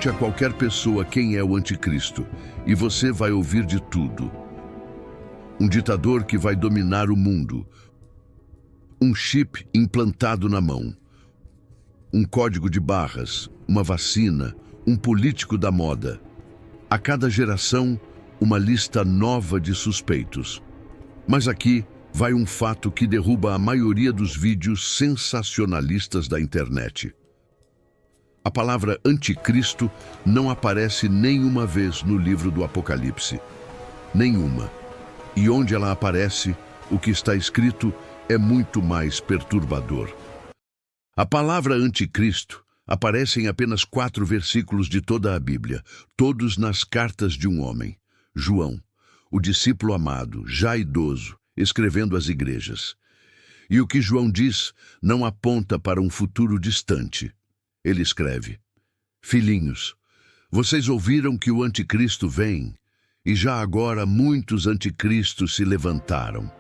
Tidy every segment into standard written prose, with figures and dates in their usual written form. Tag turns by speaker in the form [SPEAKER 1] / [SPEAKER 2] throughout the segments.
[SPEAKER 1] Pergunte a qualquer pessoa quem é o anticristo, e você vai ouvir de tudo. Um ditador que vai dominar o mundo. Um chip implantado na mão. Um código de barras, uma vacina, um político da moda. A cada geração, uma lista nova de suspeitos. Mas aqui vai um fato que derruba a maioria dos vídeos sensacionalistas da internet. A palavra anticristo não aparece nenhuma vez no livro do Apocalipse. Nenhuma. E onde ela aparece, o que está escrito é muito mais perturbador. A palavra anticristo aparece em apenas 4 versículos de toda a Bíblia, todos nas cartas de um homem, João, o discípulo amado, já idoso, escrevendo às igrejas. E o que João diz não aponta para um futuro distante. Ele escreve: Filhinhos, vocês ouviram que o anticristo vem, e já agora muitos anticristos se levantaram.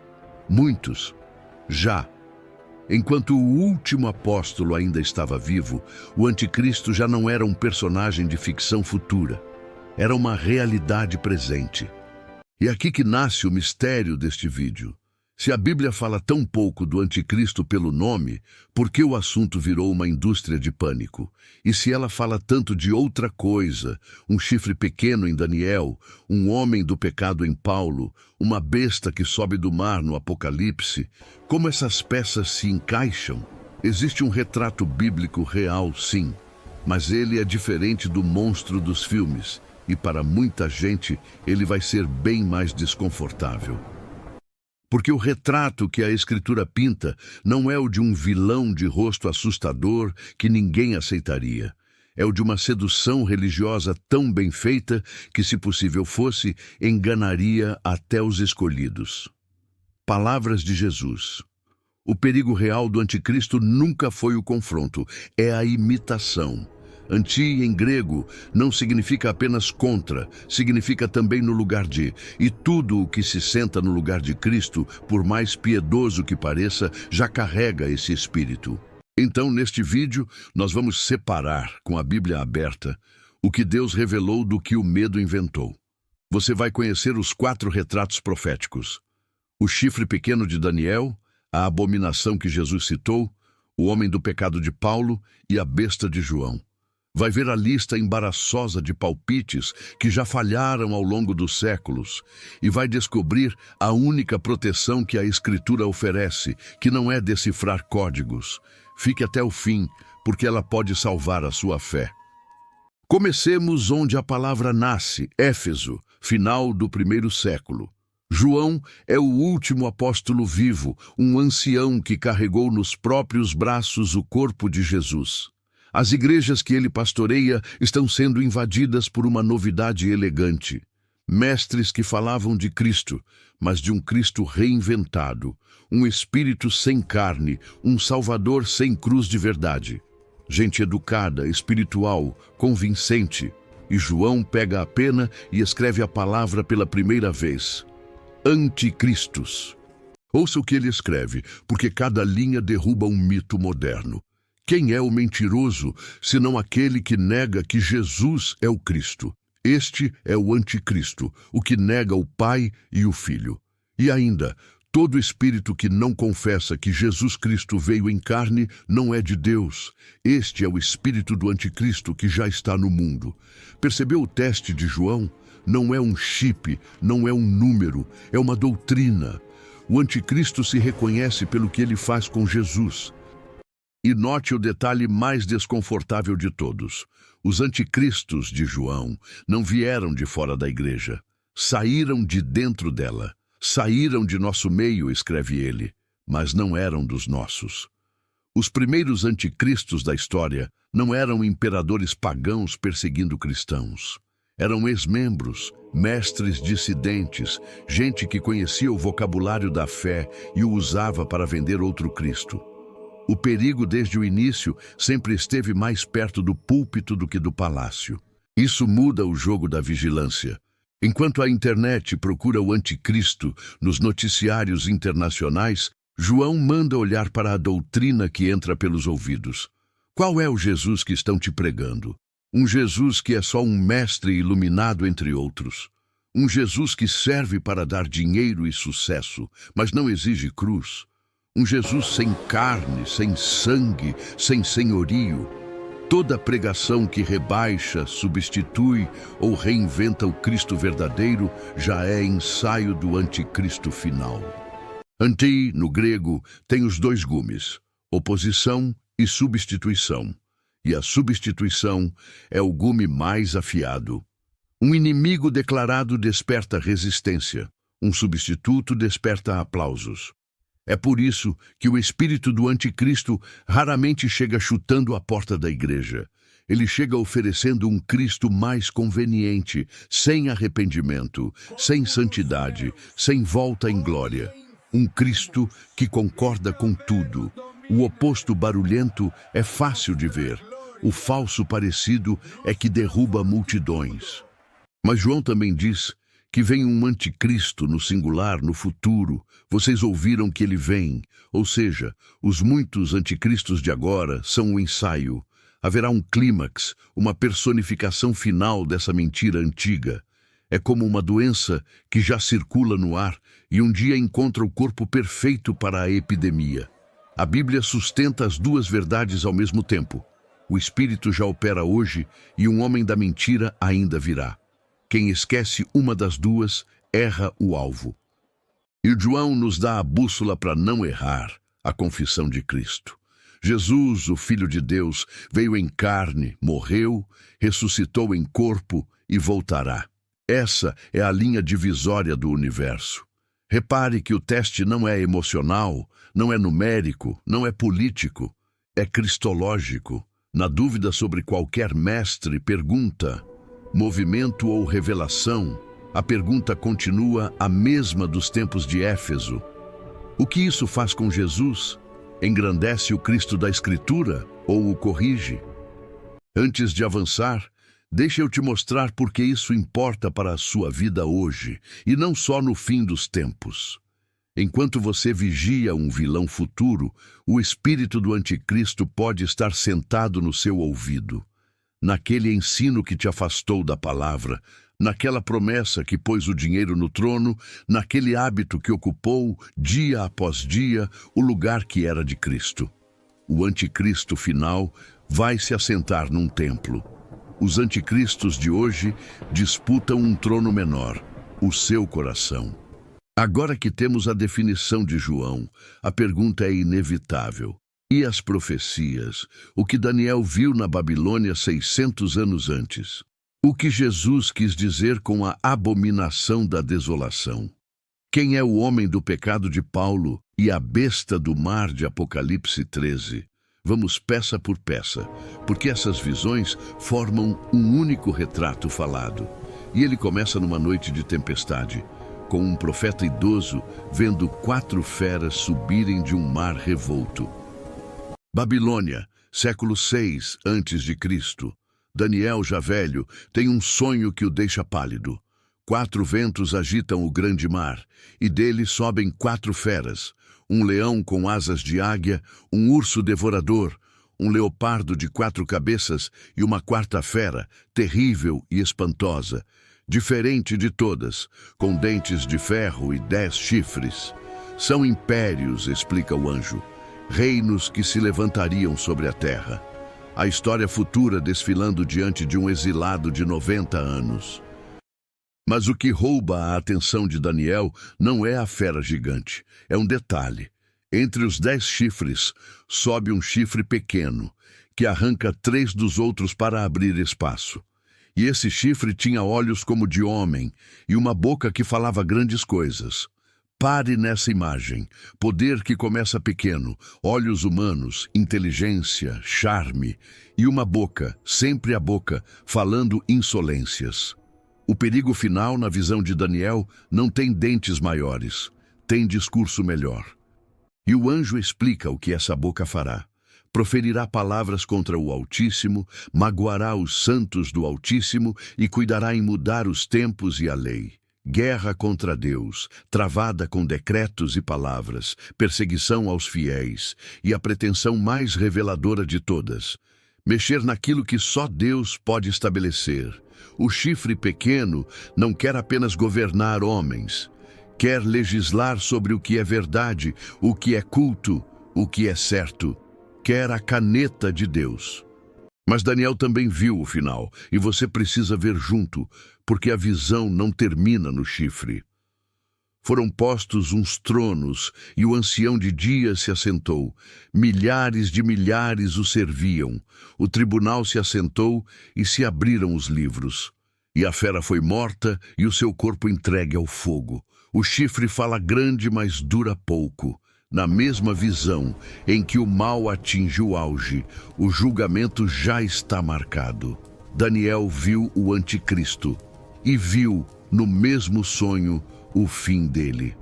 [SPEAKER 1] Muitos, já. Enquanto o último apóstolo ainda estava vivo, o anticristo já não era um personagem de ficção futura. Era uma realidade presente. E aqui que nasce o mistério deste vídeo. Se a Bíblia fala tão pouco do anticristo pelo nome, por que o assunto virou uma indústria de pânico? E se ela fala tanto de outra coisa, um chifre pequeno em Daniel, um homem do pecado em Paulo, uma besta que sobe do mar no Apocalipse, como essas peças se encaixam? Existe um retrato bíblico real, sim, mas ele é diferente do monstro dos filmes, e para muita gente ele vai ser bem mais desconfortável. Porque o retrato que a Escritura pinta não é o de um vilão de rosto assustador que ninguém aceitaria. É o de uma sedução religiosa tão bem feita que, se possível fosse, enganaria até os escolhidos. Palavras de Jesus. O perigo real do anticristo nunca foi o confronto, é a imitação. Anti, em grego, não significa apenas contra, significa também no lugar de. E tudo o que se senta no lugar de Cristo, por mais piedoso que pareça, já carrega esse espírito. Então, neste vídeo, nós vamos separar, com a Bíblia aberta, o que Deus revelou do que o medo inventou. Você vai conhecer os 4 retratos proféticos. O chifre pequeno de Daniel, a abominação que Jesus citou, o homem do pecado de Paulo e a besta de João. Vai ver a lista embaraçosa de palpites que já falharam ao longo dos séculos e vai descobrir a única proteção que a Escritura oferece, que não é decifrar códigos. Fique até o fim, porque ela pode salvar a sua fé. Comecemos onde a palavra nasce, Éfeso, final do 1º século. João é o último apóstolo vivo, um ancião que carregou nos próprios braços o corpo de Jesus. As igrejas que ele pastoreia estão sendo invadidas por uma novidade elegante. Mestres que falavam de Cristo, mas de um Cristo reinventado, um espírito sem carne, um Salvador sem cruz de verdade. Gente educada, espiritual, convincente. E João pega a pena e escreve a palavra pela primeira vez. Anticristos. Ouça o que ele escreve, porque cada linha derruba um mito moderno. Quem é o mentiroso, senão aquele que nega que Jesus é o Cristo? Este é o anticristo, o que nega o Pai e o Filho. E ainda, todo espírito que não confessa que Jesus Cristo veio em carne não é de Deus. Este é o espírito do anticristo que já está no mundo. Percebeu o teste de João? Não é um chip, não é um número, é uma doutrina. O anticristo se reconhece pelo que ele faz com Jesus. E note o detalhe mais desconfortável de todos. Os anticristos de João não vieram de fora da igreja. Saíram de dentro dela. Saíram de nosso meio, escreve ele, mas não eram dos nossos. Os primeiros anticristos da história não eram imperadores pagãos perseguindo cristãos. Eram ex-membros, mestres dissidentes, gente que conhecia o vocabulário da fé e o usava para vender outro Cristo. O perigo desde o início sempre esteve mais perto do púlpito do que do palácio. Isso muda o jogo da vigilância. Enquanto a internet procura o anticristo nos noticiários internacionais, João manda olhar para a doutrina que entra pelos ouvidos. Qual é o Jesus que estão te pregando? Um Jesus que é só um mestre iluminado entre outros. Um Jesus que serve para dar dinheiro e sucesso, mas não exige cruz. Um Jesus sem carne, sem sangue, sem senhorio. Toda pregação que rebaixa, substitui ou reinventa o Cristo verdadeiro já é ensaio do anticristo final. Anti, no grego, tem os dois gumes, oposição e substituição. E a substituição é o gume mais afiado. Um inimigo declarado desperta resistência. Um substituto desperta aplausos. É por isso que o espírito do anticristo raramente chega chutando a porta da igreja. Ele chega oferecendo um Cristo mais conveniente, sem arrependimento, sem santidade, sem volta em glória. Um Cristo que concorda com tudo. O oposto barulhento é fácil de ver. O falso parecido é que derruba multidões. Mas João também diz que vem um anticristo no singular, no futuro. Vocês ouviram que ele vem. Ou seja, os muitos anticristos de agora são um ensaio. Haverá um clímax, uma personificação final dessa mentira antiga. É como uma doença que já circula no ar e um dia encontra o corpo perfeito para a epidemia. A Bíblia sustenta as duas verdades ao mesmo tempo. O Espírito já opera hoje e um homem da mentira ainda virá. Quem esquece uma das duas, erra o alvo. E João nos dá a bússola para não errar, a confissão de Cristo. Jesus, o Filho de Deus, veio em carne, morreu, ressuscitou em corpo e voltará. Essa é a linha divisória do universo. Repare que o teste não é emocional, não é numérico, não é político, é cristológico. Na dúvida sobre qualquer mestre, pergunta: movimento ou revelação? A pergunta continua a mesma dos tempos de Éfeso. O que isso faz com Jesus? Engrandece o Cristo da Escritura ou o corrige? Antes de avançar, deixa eu te mostrar por que isso importa para a sua vida hoje, e não só no fim dos tempos. Enquanto você vigia um vilão futuro, o espírito do anticristo pode estar sentado no seu ouvido. Naquele ensino que te afastou da palavra, naquela promessa que pôs o dinheiro no trono, naquele hábito que ocupou, dia após dia, o lugar que era de Cristo. O anticristo final vai se assentar num templo. Os anticristos de hoje disputam um trono menor, o seu coração. Agora que temos a definição de João, a pergunta é inevitável. E as profecias? O que Daniel viu na Babilônia 600 anos antes? O que Jesus quis dizer com a abominação da desolação? Quem é o homem do pecado de Paulo e a besta do mar de Apocalipse 13? Vamos peça por peça, porque essas visões formam um único retrato falado. E ele começa numa noite de tempestade, com um profeta idoso vendo 4 feras subirem de um mar revolto. Babilônia, século 6 a.C. Daniel, já velho, tem um sonho que o deixa pálido. 4 ventos agitam o grande mar, e dele sobem 4 feras, um leão com asas de águia, um urso devorador, um leopardo de 4 cabeças e uma 4ª fera, terrível e espantosa, diferente de todas, com dentes de ferro e 10 chifres. São impérios, explica o anjo, reinos que se levantariam sobre a terra. A história futura desfilando diante de um exilado de 90 anos. Mas o que rouba a atenção de Daniel não é a fera gigante, é um detalhe. Entre os 10 chifres, sobe um chifre pequeno, que arranca 3 dos outros para abrir espaço. E esse chifre tinha olhos como de homem e uma boca que falava grandes coisas. Pare nessa imagem. Poder que começa pequeno, olhos humanos, inteligência, charme e uma boca, sempre a boca, falando insolências. O perigo final, na visão de Daniel, não tem dentes maiores, tem discurso melhor. E o anjo explica o que essa boca fará. Proferirá palavras contra o Altíssimo, magoará os santos do Altíssimo e cuidará em mudar os tempos e a lei. Guerra contra Deus, travada com decretos e palavras, perseguição aos fiéis e a pretensão mais reveladora de todas. mexer naquilo que só Deus pode estabelecer. O chifre pequeno não quer apenas governar homens, quer legislar sobre o que é verdade, o que é culto, o que é certo. Quer a caneta de Deus. Mas Daniel também viu o final, e você precisa ver junto, porque a visão não termina no chifre. Foram postos uns tronos, e o ancião de dias se assentou. Milhares de milhares o serviam. O tribunal se assentou e se abriram os livros. E a fera foi morta e o seu corpo entregue ao fogo. O chifre fala grande, mas dura pouco. Na mesma visão em que o mal atinge o auge, o julgamento já está marcado. Daniel viu o anticristo e viu, no mesmo sonho, o fim dele.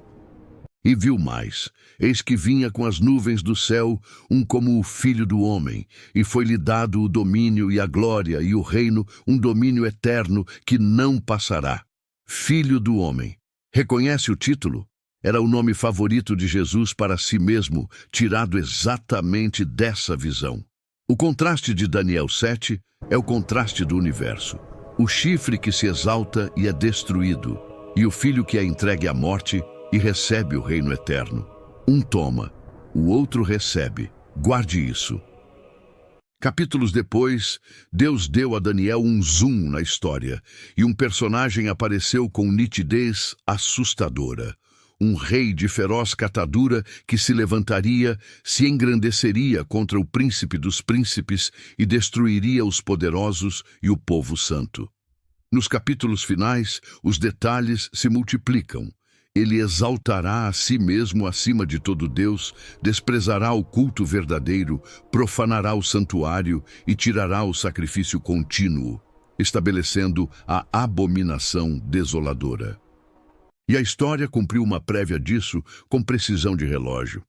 [SPEAKER 1] E viu mais. Eis que vinha com as nuvens do céu um como o filho do homem, e foi-lhe dado o domínio e a glória e o reino, um domínio eterno que não passará. Filho do homem. Reconhece o título? Era o nome favorito de Jesus para si mesmo, tirado exatamente dessa visão. O contraste de Daniel 7 é o contraste do universo. O chifre que se exalta e é destruído, e o filho que é entregue à morte e recebe o reino eterno. Um toma, o outro recebe. Guarde isso. Capítulos depois, Deus deu a Daniel um zoom na história, e um personagem apareceu com nitidez assustadora. Um rei de feroz catadura que se levantaria, se engrandeceria contra o príncipe dos príncipes e destruiria os poderosos e o povo santo. Nos capítulos finais, os detalhes se multiplicam. Ele exaltará a si mesmo acima de todo Deus, desprezará o culto verdadeiro, profanará o santuário e tirará o sacrifício contínuo, estabelecendo a abominação desoladora. E a história cumpriu uma prévia disso com precisão de relógio.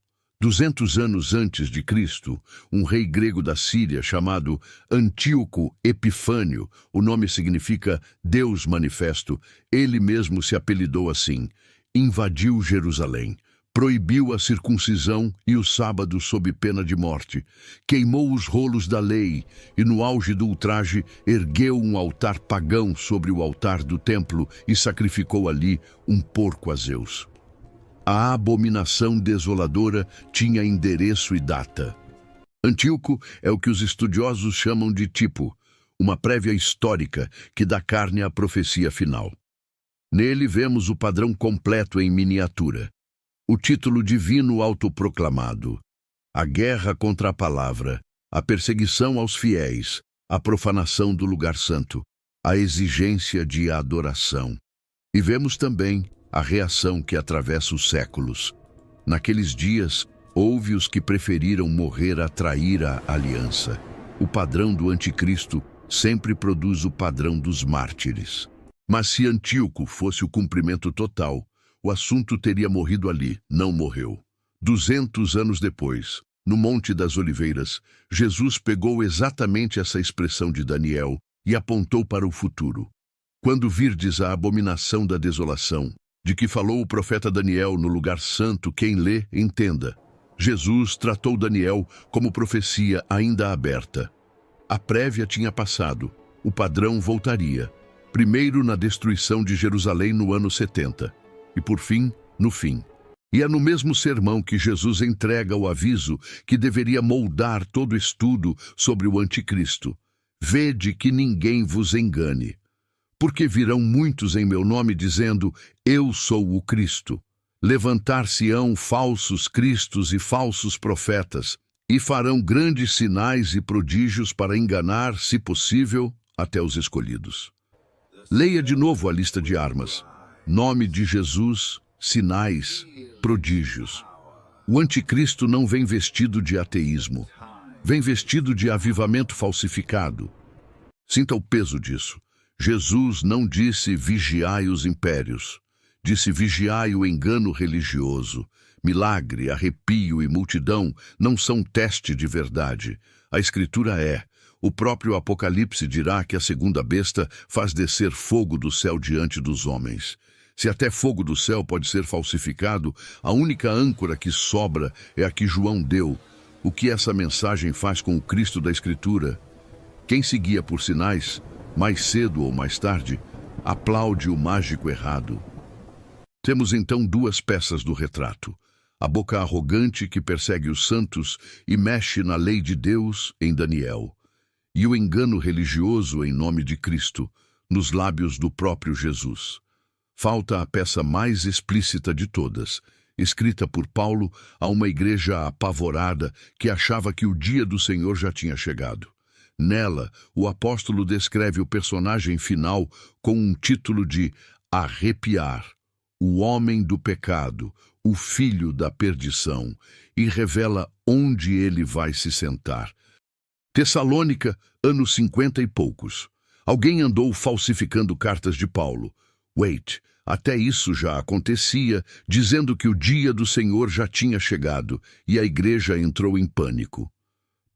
[SPEAKER 1] 200 anos antes de Cristo, um rei grego da Síria chamado Antíoco Epifânio, o nome significa Deus manifesto, ele mesmo se apelidou assim, invadiu Jerusalém, proibiu a circuncisão e o sábado sob pena de morte, queimou os rolos da lei e, no auge do ultraje, ergueu um altar pagão sobre o altar do templo e sacrificou ali um porco a Zeus. A abominação desoladora tinha endereço e data. Antíoco é o que os estudiosos chamam de tipo, uma prévia histórica que dá carne à profecia final. Nele vemos o padrão completo em miniatura. O título divino autoproclamado, a guerra contra a palavra, a perseguição aos fiéis, a profanação do lugar santo, a exigência de adoração. E vemos também a reação que atravessa os séculos. Naqueles dias, houve os que preferiram morrer a trair a aliança. O padrão do anticristo sempre produz o padrão dos mártires. Mas se Antíoco fosse o cumprimento total, o assunto teria morrido ali, não morreu. 200 anos depois, no Monte das Oliveiras, Jesus pegou exatamente essa expressão de Daniel e apontou para o futuro. Quando virdes a abominação da desolação, de que falou o profeta Daniel no lugar santo, quem lê, entenda. Jesus tratou Daniel como profecia ainda aberta. A prévia tinha passado, o padrão voltaria. Primeiro na destruição de Jerusalém no ano 70. E por fim, no fim. E é no mesmo sermão que Jesus entrega o aviso que deveria moldar todo estudo sobre o anticristo. Vede que ninguém vos engane. Porque virão muitos em meu nome dizendo, eu sou o Cristo. Levantar-se-ão falsos cristos e falsos profetas, e farão grandes sinais e prodígios para enganar, se possível, até os escolhidos. Leia de novo a lista de armas. Nome de Jesus, sinais, prodígios. O anticristo não vem vestido de ateísmo. Vem vestido de avivamento falsificado. Sinta o peso disso. Jesus não disse vigiai os impérios. Disse vigiai o engano religioso. Milagre, arrepio e multidão não são teste de verdade. A Escritura é. O próprio Apocalipse dirá que a segunda besta faz descer fogo do céu diante dos homens. Se até fogo do céu pode ser falsificado, a única âncora que sobra é a que João deu. O que essa mensagem faz com o Cristo da Escritura? Quem se guia por sinais, mais cedo ou mais tarde, aplaude o mágico errado. Temos então duas peças do retrato: a boca arrogante que persegue os santos e mexe na lei de Deus em Daniel, e o engano religioso em nome de Cristo, nos lábios do próprio Jesus. Falta a peça mais explícita de todas, escrita por Paulo a uma igreja apavorada que achava que o dia do Senhor já tinha chegado. Nela, o apóstolo descreve o personagem final com um título de arrepiar, o homem do pecado, o filho da perdição, e revela onde ele vai se sentar. Tessalônica, anos 50 e poucos. Alguém andou falsificando cartas de Paulo. Até isso já acontecia, dizendo que o dia do Senhor já tinha chegado, e a igreja entrou em pânico.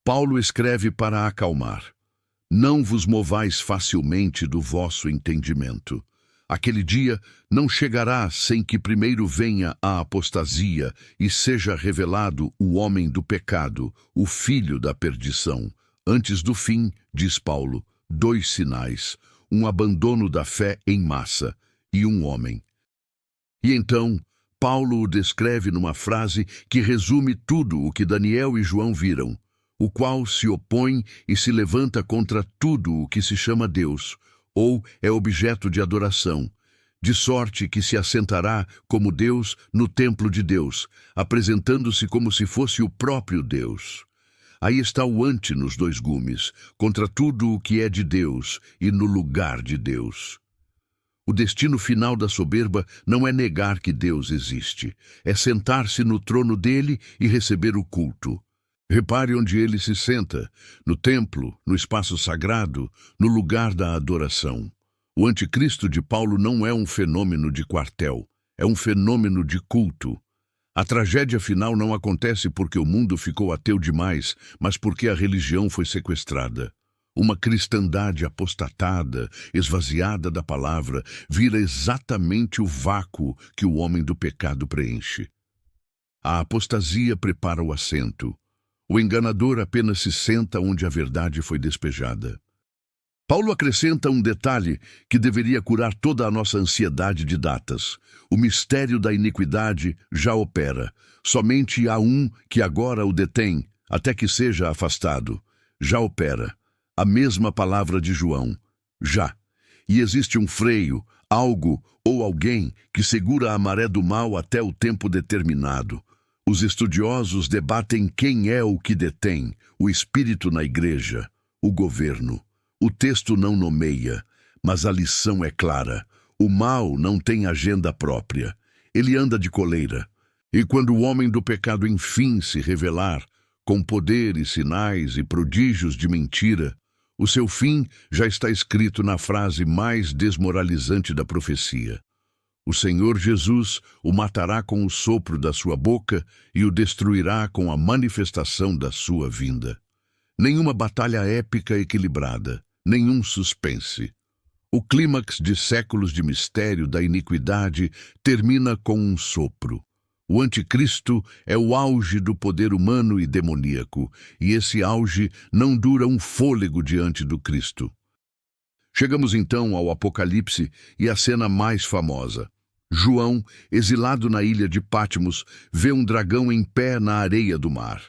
[SPEAKER 1] Paulo escreve para acalmar: não vos movais facilmente do vosso entendimento. Aquele dia não chegará sem que primeiro venha a apostasia e seja revelado o homem do pecado, o filho da perdição. Antes do fim, diz Paulo, 2 sinais: um abandono da fé em massa e um homem. E então, Paulo o descreve numa frase que resume tudo o que Daniel e João viram: o qual se opõe e se levanta contra tudo o que se chama Deus, ou é objeto de adoração, de sorte que se assentará como Deus no templo de Deus, apresentando-se como se fosse o próprio Deus. Aí está o ante nos 2 gumes, contra tudo o que é de Deus e no lugar de Deus. O destino final da soberba não é negar que Deus existe, é sentar-se no trono dele e receber o culto. Repare onde ele se senta: no templo, no espaço sagrado, no lugar da adoração. O anticristo de Paulo não é um fenômeno de quartel, é um fenômeno de culto. A tragédia final não acontece porque o mundo ficou ateu demais, mas porque a religião foi sequestrada. Uma cristandade apostatada, esvaziada da palavra, vira exatamente o vácuo que o homem do pecado preenche. A apostasia prepara o assento. O enganador apenas se senta onde a verdade foi despejada. Paulo acrescenta um detalhe que deveria curar toda a nossa ansiedade de datas. O mistério da iniquidade já opera. Somente há um que agora o detém, até que seja afastado. Já opera. A mesma palavra de João. Já. E existe um freio, algo ou alguém que segura a maré do mal até o tempo determinado. Os estudiosos debatem quem é o que detém: o espírito na igreja, o governo. O texto não nomeia, mas a lição é clara. O mal não tem agenda própria. Ele anda de coleira. E quando o homem do pecado enfim se revelar, com poder e sinais e prodígios de mentira, o seu fim já está escrito na frase mais desmoralizante da profecia: o Senhor Jesus o matará com o sopro da sua boca e o destruirá com a manifestação da sua vinda. Nenhuma batalha épica equilibrada, nenhum suspense. O clímax de séculos de mistério da iniquidade termina com um sopro. O anticristo é o auge do poder humano e demoníaco, e esse auge não dura um fôlego diante do Cristo. Chegamos então ao Apocalipse e à cena mais famosa. João, exilado na ilha de Patmos, vê um dragão em pé na areia do mar.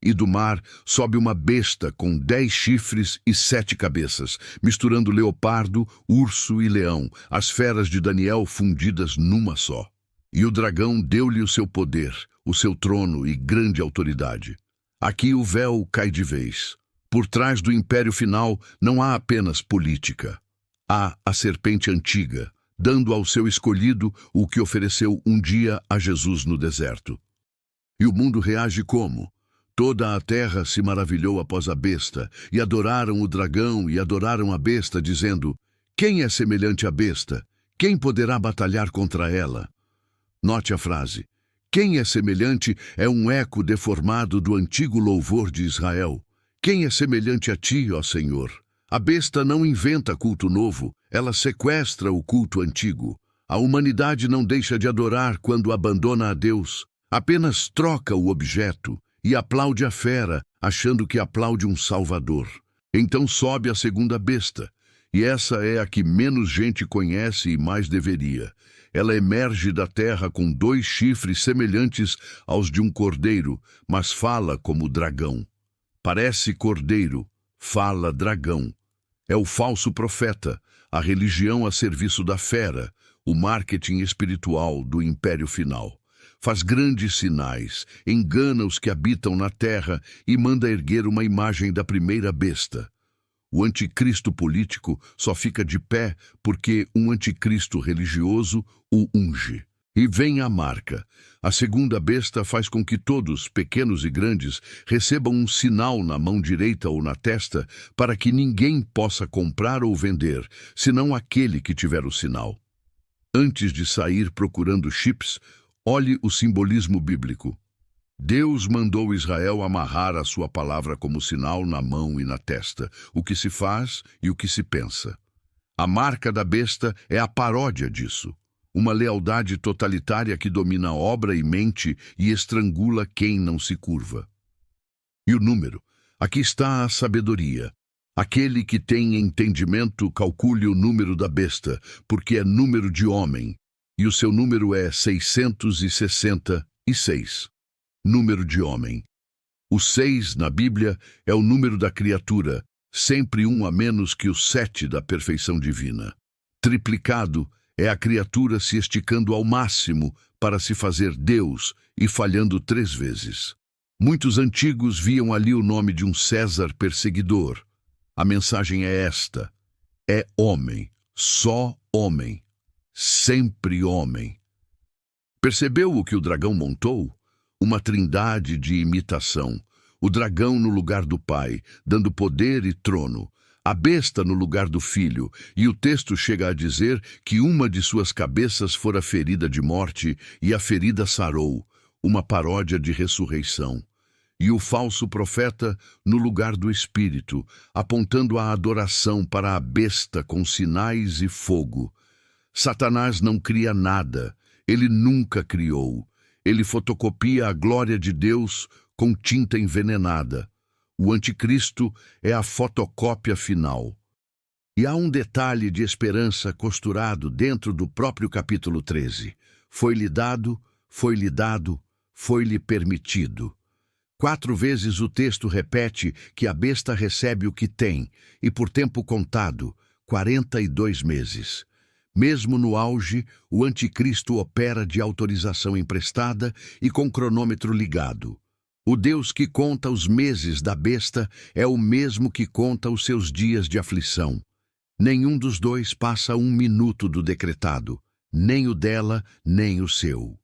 [SPEAKER 1] E do mar sobe uma besta com 10 chifres e 7 cabeças, misturando leopardo, urso e leão, as feras de Daniel fundidas numa só. E o dragão deu-lhe o seu poder, o seu trono e grande autoridade. Aqui o véu cai de vez. Por trás do império final não há apenas política. Há a serpente antiga, dando ao seu escolhido o que ofereceu um dia a Jesus no deserto. E o mundo reage como? Toda a terra se maravilhou após a besta, e adoraram o dragão e adoraram a besta, dizendo: quem é semelhante à besta? Quem poderá batalhar contra ela? Note a frase. Quem é semelhante é um eco deformado do antigo louvor de Israel. Quem é semelhante a ti, ó Senhor? A besta não inventa culto novo, ela sequestra o culto antigo. A humanidade não deixa de adorar quando abandona a Deus, apenas troca o objeto e aplaude a fera, achando que aplaude um Salvador. Então sobe a segunda besta, e essa é a que menos gente conhece e mais deveria. Ela emerge da terra com 2 chifres semelhantes aos de um cordeiro, mas fala como dragão. Parece cordeiro, fala dragão. É o falso profeta, a religião a serviço da fera, o marketing espiritual do império final. Faz grandes sinais, engana os que habitam na terra e manda erguer uma imagem da primeira besta. O anticristo político só fica de pé porque um anticristo religioso o unge. E vem a marca. A segunda besta faz com que todos, pequenos e grandes, recebam um sinal na mão direita ou na testa para que ninguém possa comprar ou vender, senão aquele que tiver o sinal. Antes de sair procurando chips, olhe o simbolismo bíblico. Deus mandou Israel amarrar a sua palavra como sinal na mão e na testa, o que se faz e o que se pensa. A marca da besta é a paródia disso. Uma lealdade totalitária que domina obra e mente e estrangula quem não se curva. E o número? Aqui está a sabedoria. Aquele que tem entendimento calcule o número da besta, porque é número de homem, e o seu número é 666. Número de homem. O 6 na Bíblia é o número da criatura, sempre um a menos que o 7 da perfeição divina. Triplicado é a criatura se esticando ao máximo para se fazer Deus e falhando 3 vezes. Muitos antigos viam ali o nome de um César perseguidor. A mensagem é esta: é homem, só homem, sempre homem. Percebeu o que o dragão montou? Uma trindade de imitação. O dragão no lugar do pai, dando poder e trono. A besta no lugar do filho, e o texto chega a dizer que uma de suas cabeças fora ferida de morte e a ferida sarou, uma paródia de ressurreição. E o falso profeta no lugar do espírito, apontando a adoração para a besta com sinais e fogo. Satanás não cria nada, ele nunca criou. Ele fotocopia a glória de Deus com tinta envenenada. O anticristo é a fotocópia final. E há um detalhe de esperança costurado dentro do próprio capítulo 13. Foi-lhe dado, foi-lhe dado, foi-lhe permitido. 4 vezes o texto repete que a besta recebe o que tem, e por tempo contado, 42 meses. Mesmo no auge, o anticristo opera de autorização emprestada e com cronômetro ligado. O Deus que conta os meses da besta é o mesmo que conta os seus dias de aflição. Nenhum dos dois passa 1 minuto do decretado, nem o dela, nem o seu.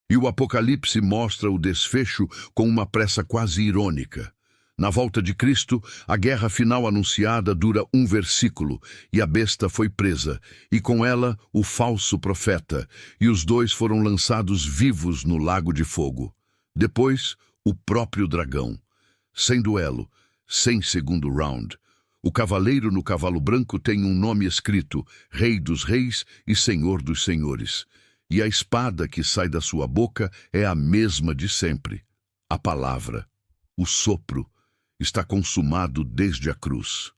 [SPEAKER 1] E o Apocalipse mostra o desfecho com uma pressa quase irônica. Na volta de Cristo, a guerra final anunciada dura 1 versículo, e a besta foi presa, e com ela o falso profeta, e os 2 foram lançados vivos no lago de fogo. Depois, o próprio dragão. Sem duelo, sem segundo round. O cavaleiro no cavalo branco tem um nome escrito, Rei dos Reis e Senhor dos Senhores. E a espada que sai da sua boca é a mesma de sempre. A palavra, o sopro, está consumado desde a cruz.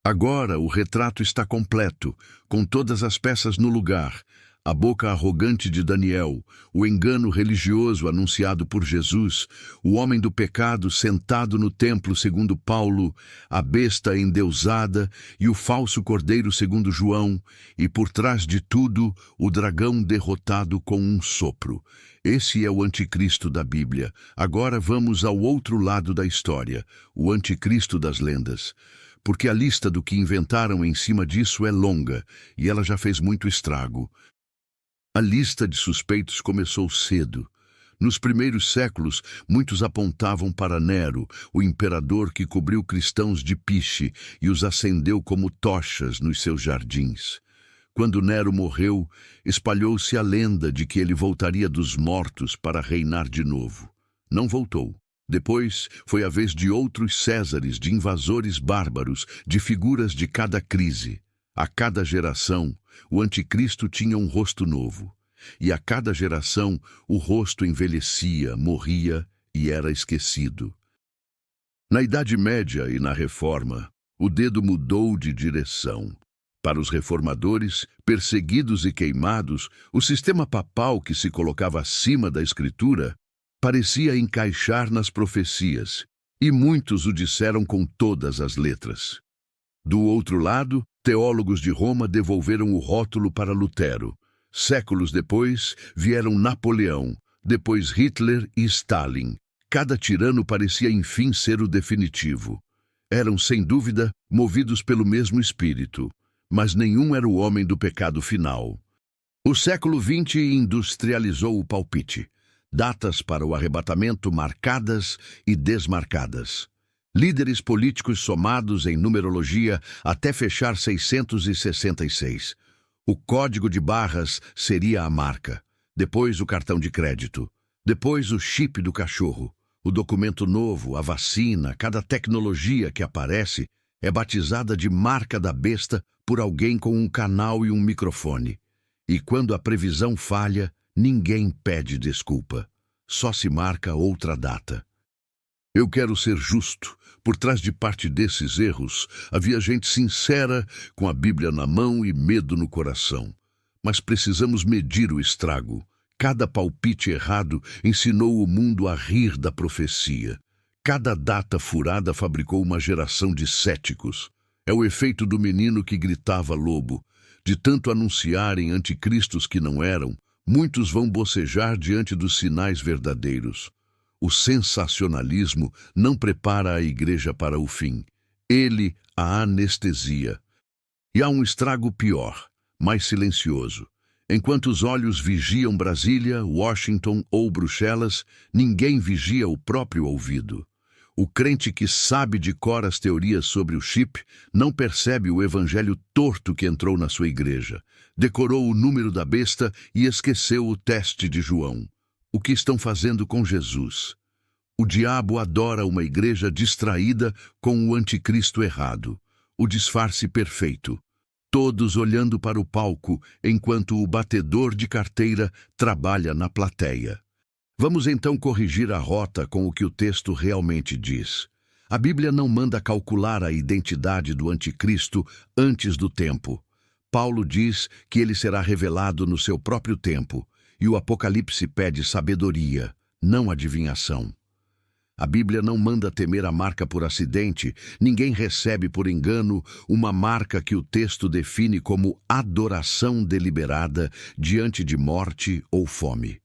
[SPEAKER 1] Agora o retrato está completo, com todas as peças no lugar. A boca arrogante de Daniel, o engano religioso anunciado por Jesus, o homem do pecado sentado no templo segundo Paulo, a besta endeusada e o falso cordeiro segundo João, e por trás de tudo, o dragão derrotado com um sopro. Esse é o anticristo da Bíblia. Agora vamos ao outro lado da história, o anticristo das lendas. Porque a lista do que inventaram em cima disso é longa, e ela já fez muito estrago. A lista de suspeitos começou cedo. Nos primeiros séculos, muitos apontavam para Nero, o imperador que cobriu cristãos de piche e os acendeu como tochas nos seus jardins. Quando Nero morreu, espalhou-se a lenda de que ele voltaria dos mortos para reinar de novo. Não voltou. Depois, foi a vez de outros Césares, de invasores bárbaros, de figuras de cada crise. A cada geração, o anticristo tinha um rosto novo. E a cada geração, o rosto envelhecia, morria e era esquecido. Na Idade Média e na Reforma, O dedo mudou de direção. Para os reformadores, perseguidos e queimados, o sistema papal que se colocava acima da Escritura parecia encaixar nas profecias, e muitos o disseram com todas as letras. Do outro lado, teólogos de Roma devolveram o rótulo para Lutero. Séculos depois, vieram Napoleão, depois Hitler e Stalin. Cada tirano parecia enfim ser o definitivo. Eram, sem dúvida, movidos pelo mesmo espírito, mas nenhum era o homem do pecado final. O século XX industrializou o palpite. Datas para o arrebatamento marcadas e desmarcadas. Líderes políticos somados em numerologia até fechar 666. O código de barras seria a marca. Depois o cartão de crédito. Depois o chip do cachorro. O documento novo, a vacina, cada tecnologia que aparece é batizada de marca da besta por alguém com um canal e um microfone. E quando a previsão falha, ninguém pede desculpa. Só se marca outra data. Eu quero ser justo. Por trás de parte desses erros, havia gente sincera, com a Bíblia na mão e medo no coração. Mas precisamos medir o estrago. Cada palpite errado ensinou o mundo a rir da profecia. Cada data furada fabricou uma geração de céticos. É o efeito do menino que gritava lobo. De tanto anunciarem anticristos que não eram, muitos vão bocejar diante dos sinais verdadeiros. O sensacionalismo não prepara a igreja para o fim. Ele a anestesia. E há um estrago pior, mais silencioso. Enquanto os olhos vigiam Brasília, Washington ou Bruxelas, ninguém vigia o próprio ouvido. O crente que sabe de cor as teorias sobre o chip não percebe o evangelho torto que entrou na sua igreja. Decorou o número da besta e esqueceu o teste de João. O que estão fazendo com Jesus? O diabo adora uma igreja distraída com o anticristo errado, o disfarce perfeito. Todos olhando para o palco, enquanto o batedor de carteira trabalha na plateia. Vamos então corrigir a rota com o que o texto realmente diz. A Bíblia não manda calcular a identidade do anticristo antes do tempo. Paulo diz que ele será revelado no seu próprio tempo, e o Apocalipse pede sabedoria, não adivinhação. A Bíblia não manda temer a marca por acidente, ninguém recebe por engano uma marca que o texto define como adoração deliberada diante de morte ou fome.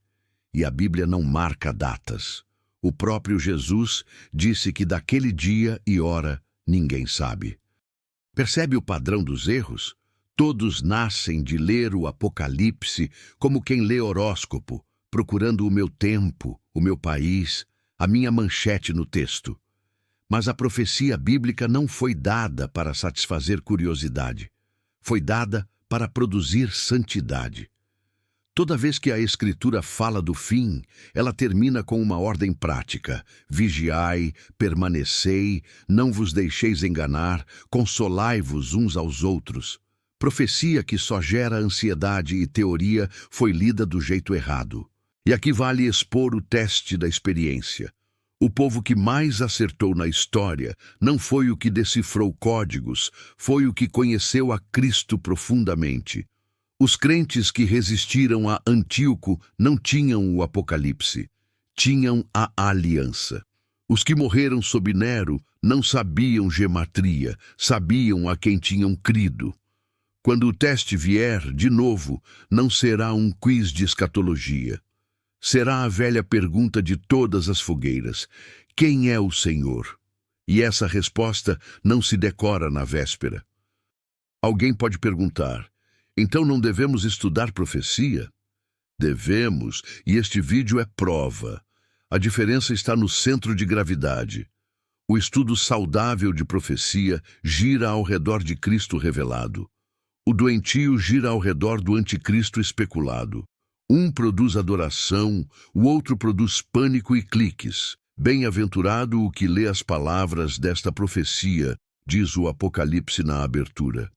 [SPEAKER 1] E a Bíblia não marca datas. O próprio Jesus disse que daquele dia e hora ninguém sabe. Percebe o padrão dos erros? Todos nascem de ler o Apocalipse como quem lê horóscopo, procurando o meu tempo, o meu país, a minha manchete no texto. Mas a profecia bíblica não foi dada para satisfazer curiosidade. Foi dada para produzir santidade. Toda vez que a Escritura fala do fim, ela termina com uma ordem prática. Vigiai, permanecei, não vos deixeis enganar, consolai-vos uns aos outros. Profecia que só gera ansiedade e teoria foi lida do jeito errado. E aqui vale expor o teste da experiência. O povo que mais acertou na história não foi o que decifrou códigos, foi o que conheceu a Cristo profundamente. Os crentes que resistiram a Antíoco não tinham o Apocalipse, tinham a aliança. Os que morreram sob Nero não sabiam gematria, sabiam a quem tinham crido. Quando o teste vier, de novo, não será um quiz de escatologia. Será a velha pergunta de todas as fogueiras: quem é o Senhor? E essa resposta não se decora na véspera. Alguém pode perguntar: então não devemos estudar profecia? Devemos, e este vídeo é prova. A diferença está no centro de gravidade. O estudo saudável de profecia gira ao redor de Cristo revelado. O doentio gira ao redor do anticristo especulado. Um produz adoração, o outro produz pânico e cliques. Bem-aventurado o que lê as palavras desta profecia, diz o Apocalipse na abertura.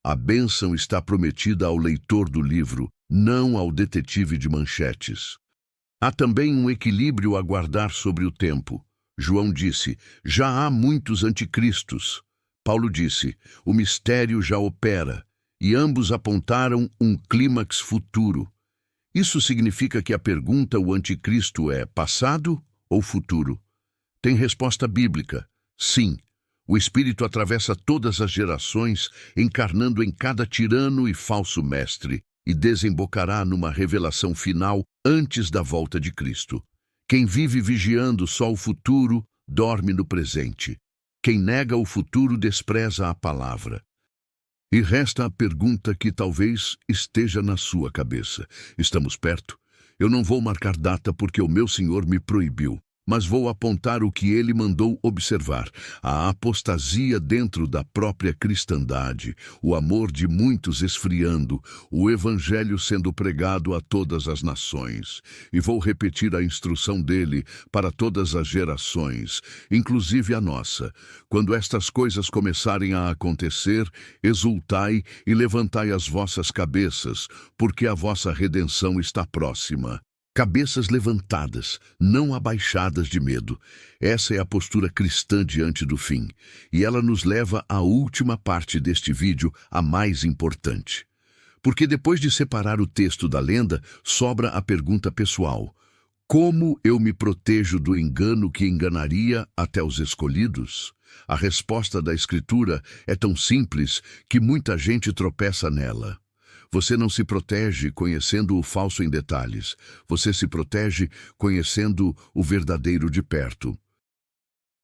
[SPEAKER 1] A bênção está prometida ao leitor do livro, não ao detetive de manchetes. Há também um equilíbrio a guardar sobre o tempo. João disse: já há muitos anticristos. Paulo disse: o mistério já opera, e ambos apontaram um clímax futuro. Isso significa que a pergunta o anticristo é passado ou futuro? Tem resposta bíblica: sim. O Espírito atravessa todas as gerações, encarnando em cada tirano e falso mestre, e desembocará numa revelação final antes da volta de Cristo. Quem vive vigiando só o futuro, dorme no presente. Quem nega o futuro despreza a palavra. E resta a pergunta que talvez esteja na sua cabeça. Estamos perto? Eu não vou marcar data porque o meu Senhor me proibiu, mas vou apontar o que ele mandou observar: a apostasia dentro da própria cristandade, o amor de muitos esfriando, o evangelho sendo pregado a todas as nações. E vou repetir a instrução dele para todas as gerações, inclusive a nossa. Quando estas coisas começarem a acontecer, exultai e levantai as vossas cabeças, porque a vossa redenção está próxima. Cabeças levantadas, não abaixadas de medo. Essa é a postura cristã diante do fim. E ela nos leva à última parte deste vídeo, a mais importante. Porque depois de separar o texto da lenda, sobra a pergunta pessoal: como eu me protejo do engano que enganaria até os escolhidos? A resposta da Escritura é tão simples que muita gente tropeça nela. Você não se protege conhecendo o falso em detalhes. Você se protege conhecendo o verdadeiro de perto.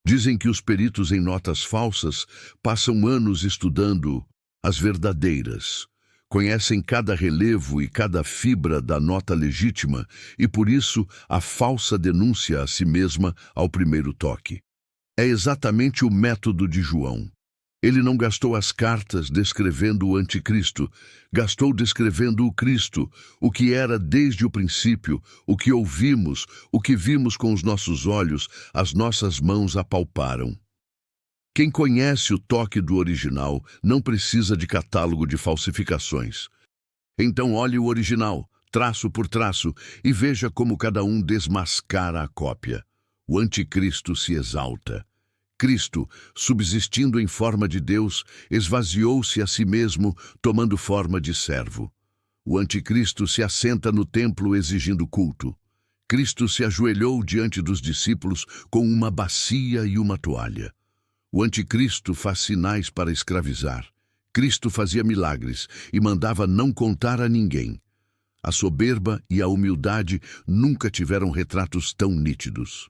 [SPEAKER 1] Dizem que os peritos em notas falsas passam anos estudando as verdadeiras. Conhecem cada relevo e cada fibra da nota legítima e, por isso, a falsa denúncia a si mesma ao primeiro toque. É exatamente o método de João. Ele não gastou as cartas descrevendo o anticristo, gastou descrevendo o Cristo, o que era desde o princípio, o que ouvimos, o que vimos com os nossos olhos, as nossas mãos apalparam. Quem conhece o toque do original não precisa de catálogo de falsificações. Então olhe o original, traço por traço, e veja como cada um desmascara a cópia. O anticristo se exalta. Cristo, subsistindo em forma de Deus, esvaziou-se a si mesmo, tomando forma de servo. O anticristo se assenta no templo exigindo culto. Cristo se ajoelhou diante dos discípulos com uma bacia e uma toalha. O anticristo faz sinais para escravizar. Cristo fazia milagres e mandava não contar a ninguém. A soberba e a humildade nunca tiveram retratos tão nítidos.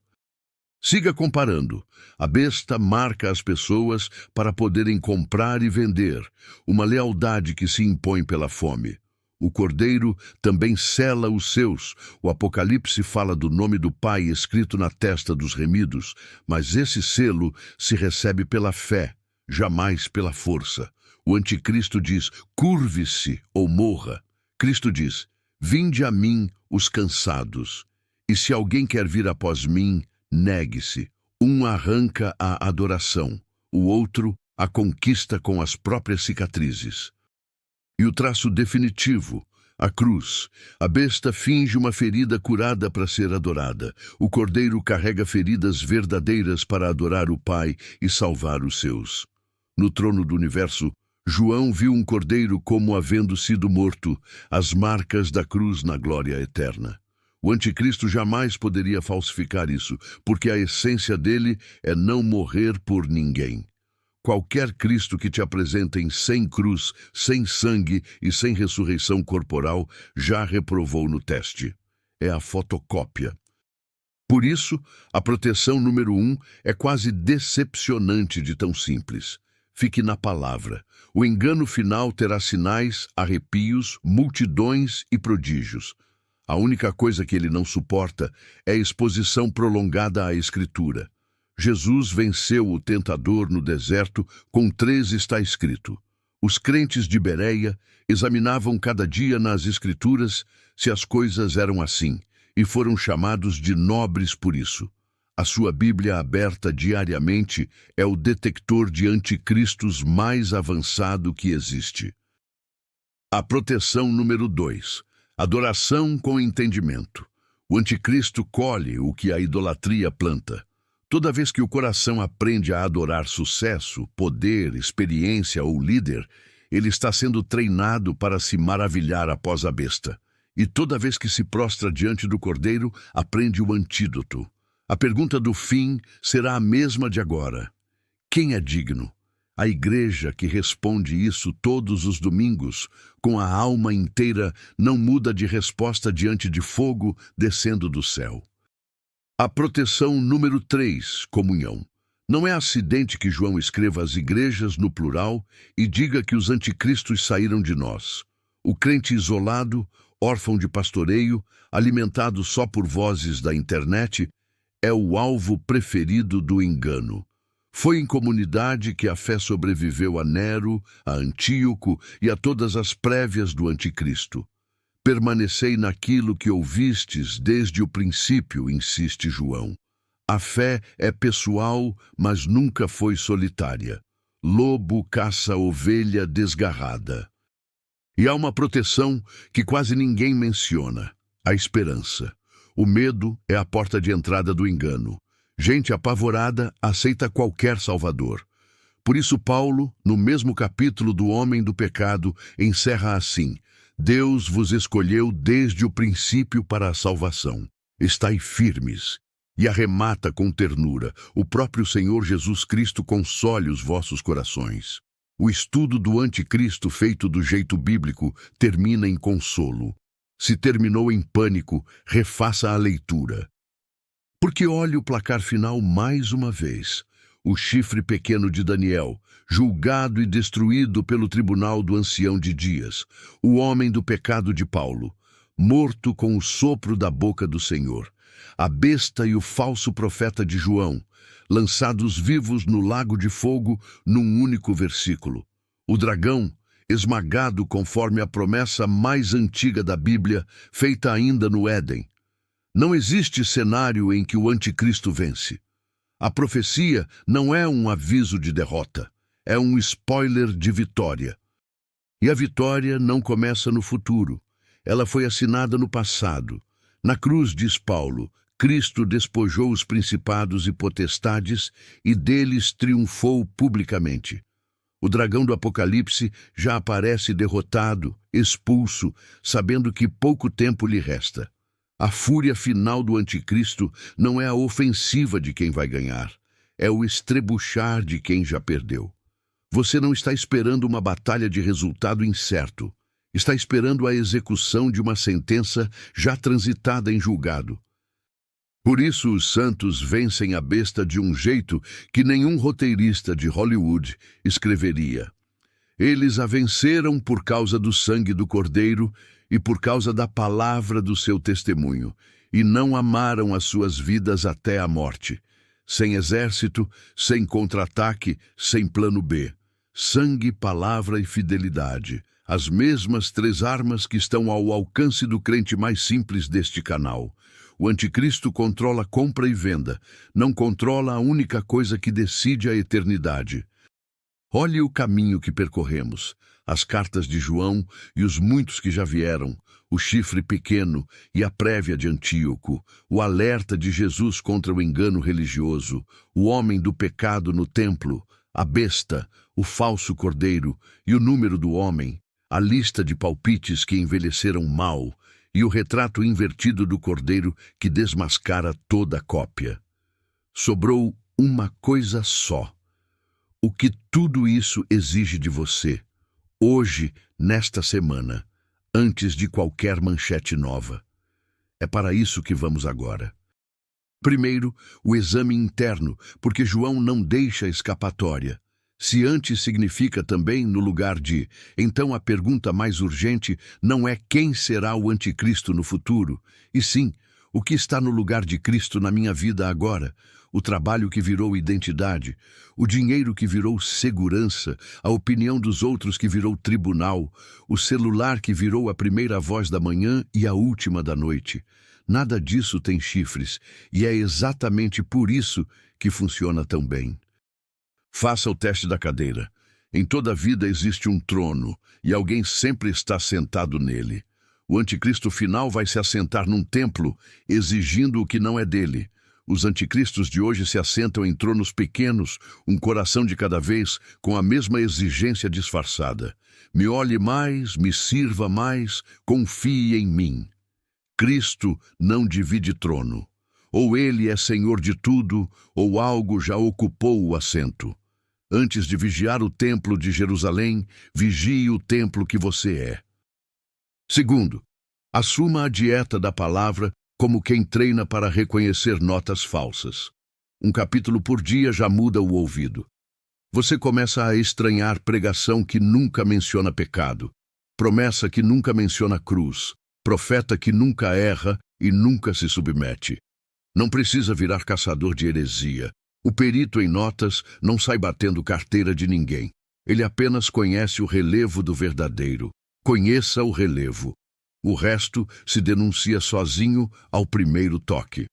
[SPEAKER 1] Siga comparando. A besta marca as pessoas para poderem comprar e vender, uma lealdade que se impõe pela fome. O cordeiro também sela os seus. O Apocalipse fala do nome do Pai escrito na testa dos remidos, mas esse selo se recebe pela fé, jamais pela força. O anticristo diz: curve-se ou morra. Cristo diz: vinde a mim os cansados, e se alguém quer vir após mim, negue-se. Um arranca a adoração, o outro a conquista com as próprias cicatrizes. E o traço definitivo, a cruz. A besta finge uma ferida curada para ser adorada. O cordeiro carrega feridas verdadeiras para adorar o Pai e salvar os seus. No trono do universo, João viu um cordeiro como havendo sido morto, as marcas da cruz na glória eterna. O anticristo jamais poderia falsificar isso, porque a essência dele é não morrer por ninguém. Qualquer Cristo que te apresentem sem cruz, sem sangue e sem ressurreição corporal já reprovou no teste. É a fotocópia. Por isso, a proteção número 1 é quase decepcionante de tão simples. Fique na palavra. O engano final terá sinais, arrepios, multidões e prodígios. A única coisa que ele não suporta é a exposição prolongada à Escritura. Jesus venceu o tentador no deserto com 3 está escrito. Os crentes de Bereia examinavam cada dia nas Escrituras se as coisas eram assim, e foram chamados de nobres por isso. A sua Bíblia aberta diariamente é o detector de anticristos mais avançado que existe. A proteção número 2. Adoração com entendimento. O anticristo colhe o que a idolatria planta. Toda vez que o coração aprende a adorar sucesso, poder, experiência ou líder, ele está sendo treinado para se maravilhar após a besta. E toda vez que se prostra diante do Cordeiro, aprende o antídoto. A pergunta do fim será a mesma de agora. Quem é digno? A igreja que responde isso todos os domingos, com a alma inteira, não muda de resposta diante de fogo descendo do céu. A proteção número 3, comunhão. Não é acidente que João escreva às igrejas no plural e diga que os anticristos saíram de nós. O crente isolado, órfão de pastoreio, alimentado só por vozes da internet, é o alvo preferido do engano. Foi em comunidade que a fé sobreviveu a Nero, a Antíoco e a todas as prévias do anticristo. Permanecei naquilo que ouvistes desde o princípio, insiste João. A fé é pessoal, mas nunca foi solitária. Lobo caça ovelha desgarrada. E há uma proteção que quase ninguém menciona: a esperança. O medo é a porta de entrada do engano. Gente apavorada aceita qualquer salvador. Por isso Paulo, no mesmo capítulo do Homem do Pecado, encerra assim: Deus vos escolheu desde o princípio para a salvação. Estai firmes. E arremata com ternura: o próprio Senhor Jesus Cristo console os vossos corações. O estudo do anticristo feito do jeito bíblico termina em consolo. Se terminou em pânico, refaça a leitura. Porque olhe o placar final mais uma vez. O chifre pequeno de Daniel, julgado e destruído pelo tribunal do ancião de dias. O homem do pecado de Paulo, morto com o sopro da boca do Senhor. A besta e o falso profeta de João, lançados vivos no lago de fogo num único versículo. O dragão, esmagado conforme a promessa mais antiga da Bíblia, feita ainda no Éden. Não existe cenário em que o anticristo vence. A profecia não é um aviso de derrota, é um spoiler de vitória. E a vitória não começa no futuro, ela foi assinada no passado. Na cruz, diz Paulo, Cristo despojou os principados e potestades e deles triunfou publicamente. O dragão do Apocalipse já aparece derrotado, expulso, sabendo que pouco tempo lhe resta. A fúria final do anticristo não é a ofensiva de quem vai ganhar, é o estrebuchar de quem já perdeu. Você não está esperando uma batalha de resultado incerto, está esperando a execução de uma sentença já transitada em julgado. Por isso os santos vencem a besta de um jeito que nenhum roteirista de Hollywood escreveria. Eles a venceram por causa do sangue do Cordeiro e por causa da palavra do seu testemunho, e não amaram as suas vidas até a morte. Sem exército, sem contra-ataque, sem plano B. Sangue, palavra e fidelidade. As mesmas 3 armas que estão ao alcance do crente mais simples deste canal. O anticristo controla compra e venda, não controla a única coisa que decide a eternidade. Olhe o caminho que percorremos, as cartas de João e os muitos que já vieram, o chifre pequeno e a prévia de Antíoco, o alerta de Jesus contra o engano religioso, o homem do pecado no templo, a besta, o falso cordeiro e o número do homem, a lista de palpites que envelheceram mal, e o retrato invertido do cordeiro que desmascara toda a cópia. Sobrou uma coisa só. O que tudo isso exige de você, hoje, nesta semana, antes de qualquer manchete nova. É para isso que vamos agora. Primeiro, o exame interno, porque João não deixa escapatória. Se antes significa também no lugar de, então a pergunta mais urgente não é quem será o anticristo no futuro, e sim, o que está no lugar de Cristo na minha vida agora, o trabalho que virou identidade, o dinheiro que virou segurança, a opinião dos outros que virou tribunal, o celular que virou a primeira voz da manhã e a última da noite. Nada disso tem chifres, e é exatamente por isso que funciona tão bem. Faça o teste da cadeira. Em toda a vida existe um trono, e alguém sempre está sentado nele. O anticristo final vai se assentar num templo, exigindo o que não é dele. Os anticristos de hoje se assentam em tronos pequenos, um coração de cada vez, com a mesma exigência disfarçada. Me olhe mais, me sirva mais, confie em mim. Cristo não divide trono. Ou ele é senhor de tudo, ou algo já ocupou o assento. Antes de vigiar o templo de Jerusalém, vigie o templo que você é. Segundo, assuma a dieta da palavra como quem treina para reconhecer notas falsas. Um capítulo por dia já muda o ouvido. Você começa a estranhar pregação que nunca menciona pecado, promessa que nunca menciona cruz, profeta que nunca erra e nunca se submete. Não precisa virar caçador de heresia. O perito em notas não sai batendo carteira de ninguém. Ele apenas conhece o relevo do verdadeiro. Conheça o relevo. O resto se denuncia sozinho ao primeiro toque.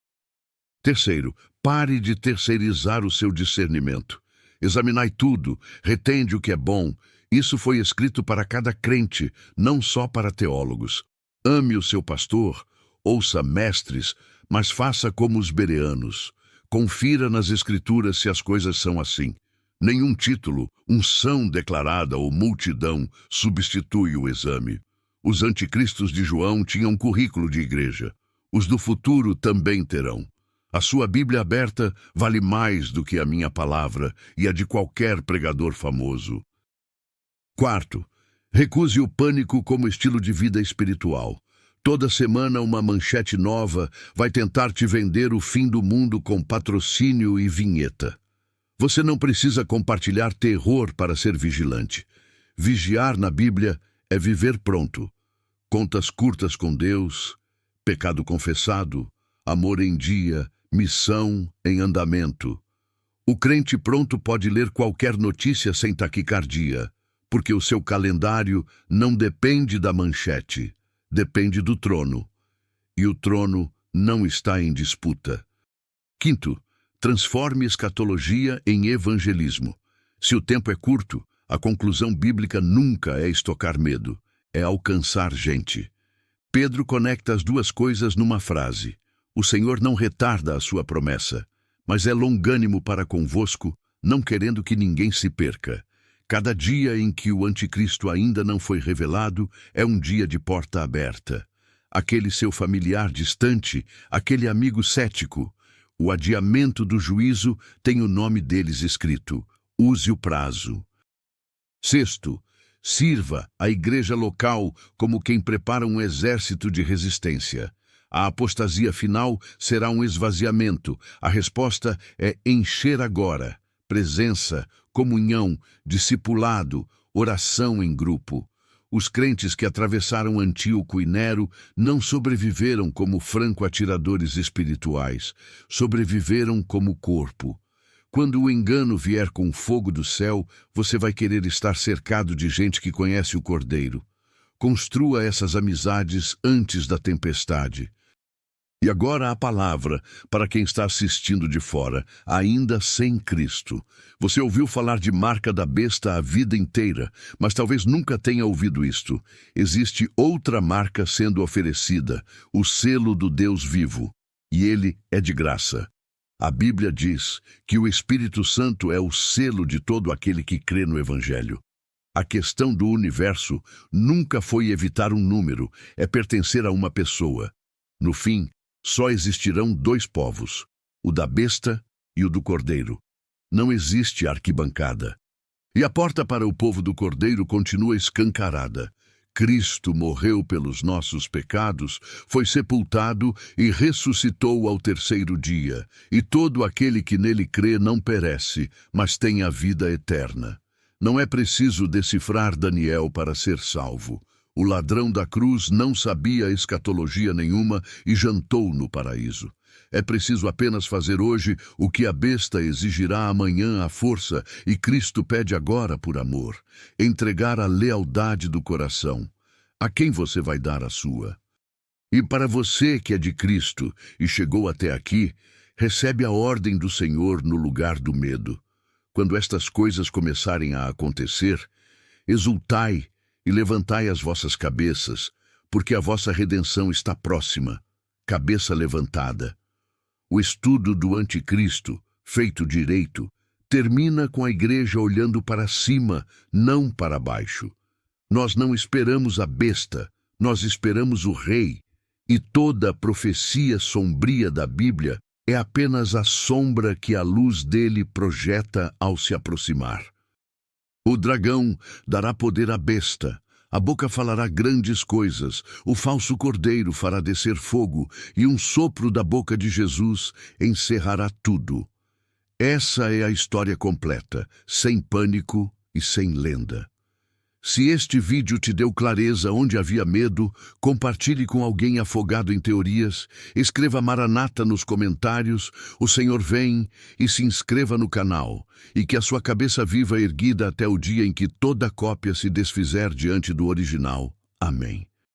[SPEAKER 1] Terceiro, pare de terceirizar o seu discernimento. Examinai tudo, retende o que é bom. Isso foi escrito para cada crente, não só para teólogos. Ame o seu pastor, ouça mestres, mas faça como os bereanos. Confira nas escrituras se as coisas são assim. Nenhum título, unção declarada ou multidão substitui o exame. Os anticristos de João tinham currículo de igreja. Os do futuro também terão. A sua Bíblia aberta vale mais do que a minha palavra e a de qualquer pregador famoso. Quarto, recuse o pânico como estilo de vida espiritual. Toda semana uma manchete nova vai tentar te vender o fim do mundo com patrocínio e vinheta. Você não precisa compartilhar terror para ser vigilante. Vigiar na Bíblia é viver pronto. Contas curtas com Deus, pecado confessado, amor em dia, missão em andamento. O crente pronto pode ler qualquer notícia sem taquicardia, porque o seu calendário não depende da manchete, depende do trono. E o trono não está em disputa. Quinto, transforme escatologia em evangelismo. Se o tempo é curto, a conclusão bíblica nunca é estocar medo. É alcançar gente. Pedro conecta as duas coisas numa frase. O Senhor não retarda a sua promessa, mas é longânimo para convosco, não querendo que ninguém se perca. Cada dia em que o anticristo ainda não foi revelado é um dia de porta aberta. Aquele seu familiar distante, aquele amigo cético, o adiamento do juízo tem o nome deles escrito. Use o prazo. Sexto, sirva a igreja local como quem prepara um exército de resistência. A apostasia final será um esvaziamento. A resposta é encher agora. Presença, comunhão, discipulado, oração em grupo. Os crentes que atravessaram Antíoco e Nero não sobreviveram como franco-atiradores espirituais. Sobreviveram como corpo. Quando o engano vier com fogo do céu, você vai querer estar cercado de gente que conhece o Cordeiro. Construa essas amizades antes da tempestade. E agora a palavra para quem está assistindo de fora, ainda sem Cristo. Você ouviu falar de marca da besta a vida inteira, mas talvez nunca tenha ouvido isto. Existe outra marca sendo oferecida, o selo do Deus vivo, e ele é de graça. A Bíblia diz que o Espírito Santo é o selo de todo aquele que crê no Evangelho. A questão do universo nunca foi evitar um número, é pertencer a uma pessoa. No fim, só existirão dois povos, o da besta e o do Cordeiro. Não existe arquibancada. E a porta para o povo do Cordeiro continua escancarada. Cristo morreu pelos nossos pecados, foi sepultado e ressuscitou ao terceiro dia, e todo aquele que nele crê não perece, mas tem a vida eterna. Não é preciso decifrar Daniel para ser salvo. O ladrão da cruz não sabia escatologia nenhuma e jantou no paraíso. É preciso apenas fazer hoje o que a besta exigirá amanhã à força e Cristo pede agora por amor. Entregar a lealdade do coração. A quem você vai dar a sua? E para você que é de Cristo e chegou até aqui, recebe a ordem do Senhor no lugar do medo. Quando estas coisas começarem a acontecer, exultai e levantai as vossas cabeças, porque a vossa redenção está próxima, cabeça levantada. O estudo do Anticristo, feito direito, termina com a igreja olhando para cima, não para baixo. Nós não esperamos a besta, nós esperamos o rei, e toda a profecia sombria da Bíblia é apenas a sombra que a luz dele projeta ao se aproximar. O dragão dará poder à besta, a boca falará grandes coisas, o falso cordeiro fará descer fogo, e um sopro da boca de Jesus encerrará tudo. Essa é a história completa, sem pânico e sem lenda. Se este vídeo te deu clareza onde havia medo, compartilhe com alguém afogado em teorias, escreva Maranata nos comentários, o Senhor vem, e se inscreva no canal, e que a sua cabeça viva erguida até o dia em que toda cópia se desfizer diante do original. Amém.